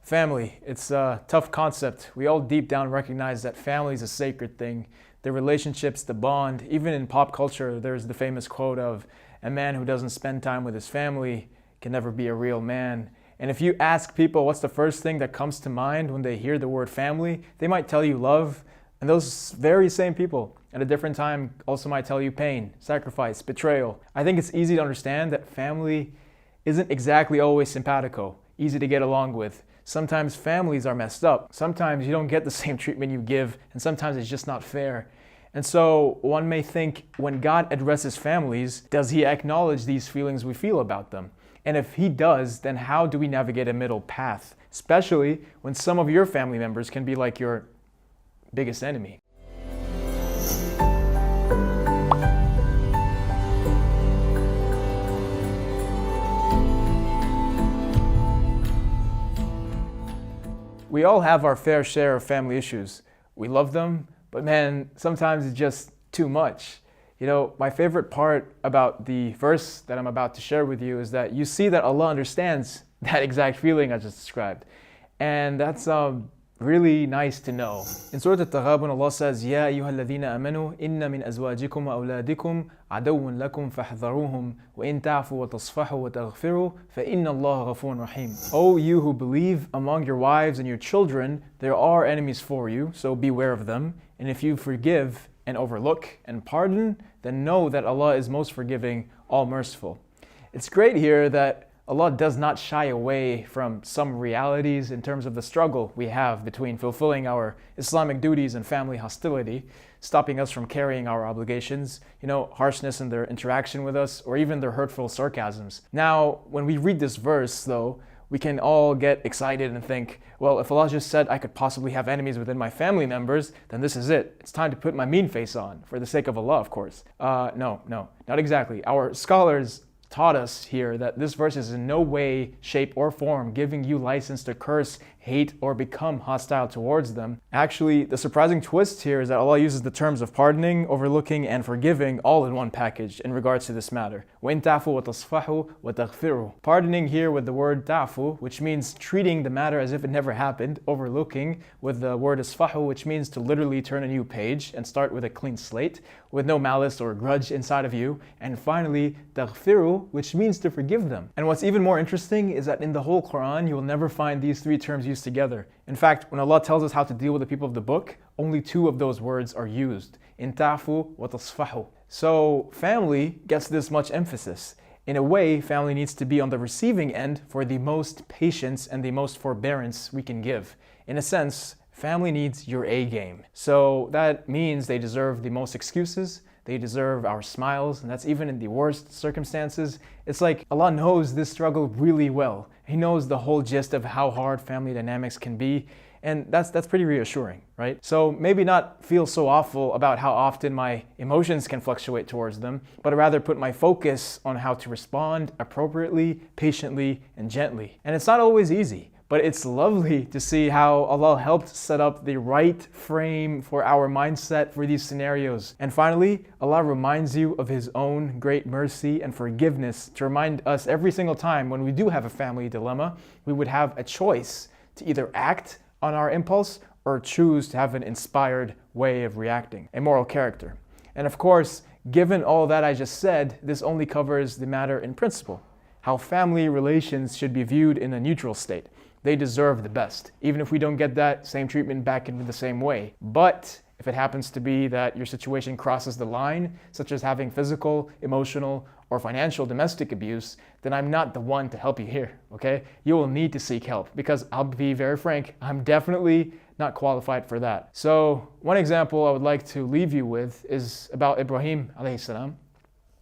Family, it's a tough concept. We all deep down recognize that family is a sacred thing. The relationships, the bond, even in pop culture, there's the famous quote of, "A man who doesn't spend time with his family can never be a real man." And if you ask people what's the first thing that comes to mind when they hear the word family, they might tell you love. And those very same people at a different time also might tell you pain, sacrifice, betrayal. I think it's easy to understand that family isn't exactly always simpatico, easy to get along with. Sometimes families are messed up. Sometimes you don't get the same treatment you give, and sometimes it's just not fair. And so one may think, when God addresses families, does he acknowledge these feelings we feel about them? And if he does, then how do we navigate a middle path? Especially when some of your family members can be like your biggest enemy. We all have our fair share of family issues. We love them, but man, sometimes it's just too much. You know, my favorite part about the verse that I'm about to share with you is that you see that Allah understands that exact feeling I just described. And that's really nice to know. In Surah Al-Taghabun, Allah says, "Ya ayyuha alladhina amanu, inna min azwajikum wa awladikum adawun lakum fahdharuhum, wa in ta'fu wa tasfahu wa taghfiru, fa inna Allah ghafurun rahim." O you who believe, among your wives and your children, there are enemies for you, so beware of them. And if you forgive and overlook and pardon, then know that Allah is most forgiving, all merciful. It's great here that Allah does not shy away from some realities in terms of the struggle we have between fulfilling our Islamic duties and family hostility, stopping us from carrying our obligations, harshness in their interaction with us, or even their hurtful sarcasms. Now, when we read this verse, though, we can all get excited and think, well, if Allah just said I could possibly have enemies within my family members, then this is it. It's time to put my mean face on, for the sake of Allah, of course. No, not exactly. Our scholars taught us here that this verse is in no way, shape, or form giving you license to curse, hate, or become hostile towards them. Actually, the surprising twist here is that Allah uses the terms of pardoning, overlooking, and forgiving all in one package in regards to this matter. وَإِن تَعْفُوا وَتَصْفَحُوا وَتَغْفِرُوا. Pardoning here with the word ta'fu, which means treating the matter as if it never happened. Overlooking with the word isfahu, which means to literally turn a new page and start with a clean slate, with no malice or grudge inside of you. And finally, taghfiru, which means to forgive them. And what's even more interesting is that in the whole Quran, you will never find these three terms used together. In fact, when Allah tells us how to deal with the people of the book, only two of those words are used. In ta'fu wa tasfahu. So family gets this much emphasis. In a way, family needs to be on the receiving end for the most patience and the most forbearance we can give. In a sense, family needs your A game. So that means they deserve the most excuses, they deserve our smiles, and that's even in the worst circumstances. It's like Allah knows this struggle really well. He knows the whole gist of how hard family dynamics can be, and that's pretty reassuring, right? So maybe not feel so awful about how often my emotions can fluctuate towards them, but rather put my focus on how to respond appropriately, patiently, and gently. And it's not always easy, but it's lovely to see how Allah helped set up the right frame for our mindset for these scenarios. And finally, Allah reminds you of His own great mercy and forgiveness to remind us every single time when we do have a family dilemma, we would have a choice to either act on our impulse or choose to have an inspired way of reacting, a moral character. And of course, given all that I just said, this only covers the matter in principle, how family relations should be viewed in a neutral state. They deserve the best, even if we don't get that same treatment back in the same way. But if it happens to be that your situation crosses the line, such as having physical, emotional, or financial domestic abuse, then I'm not the one to help you here, okay? You will need to seek help because I'll be very frank, I'm definitely not qualified for that. So one example I would like to leave you with is about Ibrahim alayhi salam.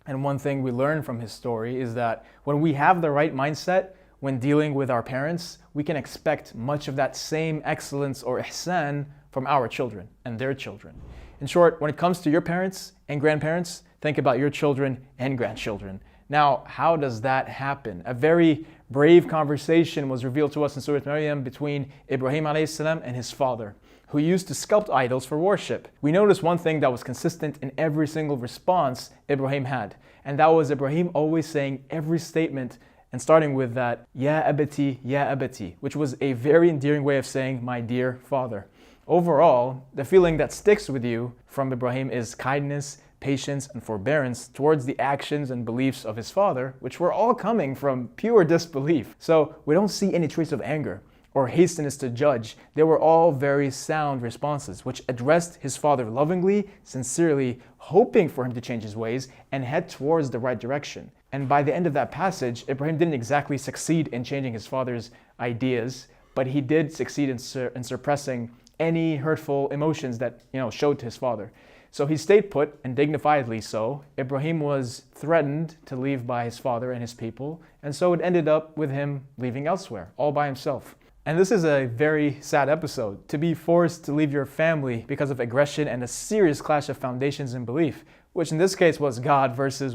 And one thing we learn from his story is that when we have the right mindset, when dealing with our parents, we can expect much of that same excellence or ihsan from our children and their children. In short, when it comes to your parents and grandparents, think about your children and grandchildren. Now, how does that happen? A very brave conversation was revealed to us in Surah Maryam between Ibrahim alayhi salam and his father, who used to sculpt idols for worship. We noticed one thing that was consistent in every single response Ibrahim had, and that was Ibrahim always saying every statement and starting with that Ya abati, which was a very endearing way of saying my dear father. Overall, the feeling that sticks with you from Ibrahim is kindness, patience, and forbearance towards the actions and beliefs of his father, which were all coming from pure disbelief. So we don't see any trace of anger or hastiness to judge. They were all very sound responses, which addressed his father lovingly, sincerely, hoping for him to change his ways and head towards the right direction. And by the end of that passage, Ibrahim didn't exactly succeed in changing his father's ideas, but he did succeed in suppressing any hurtful emotions that showed to his father. So he stayed put, and dignifiedly so. Ibrahim was threatened to leave by his father and his people, and so it ended up with him leaving elsewhere, all by himself. And this is a very sad episode, to be forced to leave your family because of aggression and a serious clash of foundations and belief, which in this case was God versus,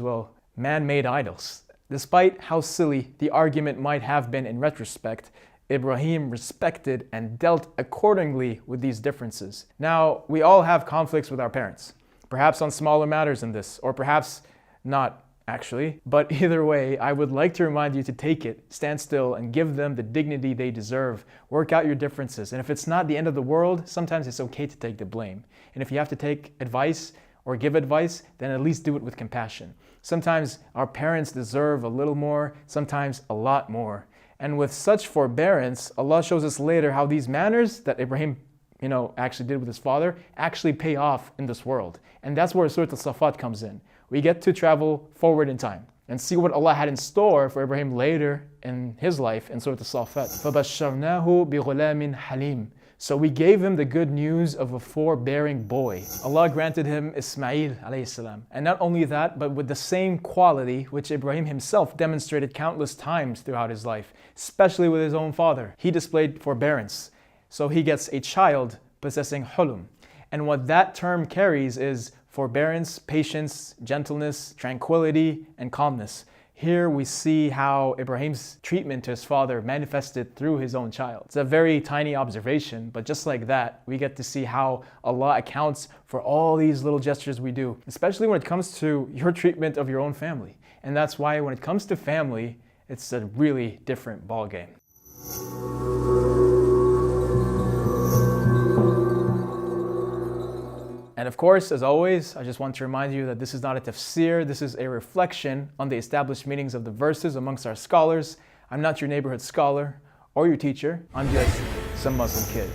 man-made idols. Despite how silly the argument might have been in retrospect, Ibrahim respected and dealt accordingly with these differences. Now, we all have conflicts with our parents, perhaps on smaller matters than this, or perhaps not actually. But either way, I would like to remind you to take it, stand still, and give them the dignity they deserve. Work out your differences. And if it's not the end of the world, sometimes it's okay to take the blame. And if you have to take advice or give advice, then at least do it with compassion. Sometimes our parents deserve a little more, sometimes a lot more. And with such forbearance, Allah shows us later how these manners that Ibrahim actually did with his father actually pay off in this world. And that's where Surah Al-Safat comes in. We get to travel forward in time and see what Allah had in store for Ibrahim later in his life in Surah Al-Safat. فَبَشَّرْنَاهُ بِغُلَامٍ حَلِيمٍ. So we gave him the good news of a forbearing boy. Allah granted him Ismail alayhi salam. And not only that, but with the same quality which Ibrahim himself demonstrated countless times throughout his life, especially with his own father. He displayed forbearance. So he gets a child possessing hulum. And what that term carries is forbearance, patience, gentleness, tranquility, and calmness. Here we see how Ibrahim's treatment to his father manifested through his own child. It's a very tiny observation, but just like that, we get to see how Allah accounts for all these little gestures we do, especially when it comes to your treatment of your own family. And that's why when it comes to family, it's a really different ballgame. And of course, as always, I just want to remind you that this is not a tafsir, this is a reflection on the established meanings of the verses amongst our scholars. I'm not your neighborhood scholar or your teacher, I'm just some Muslim kid.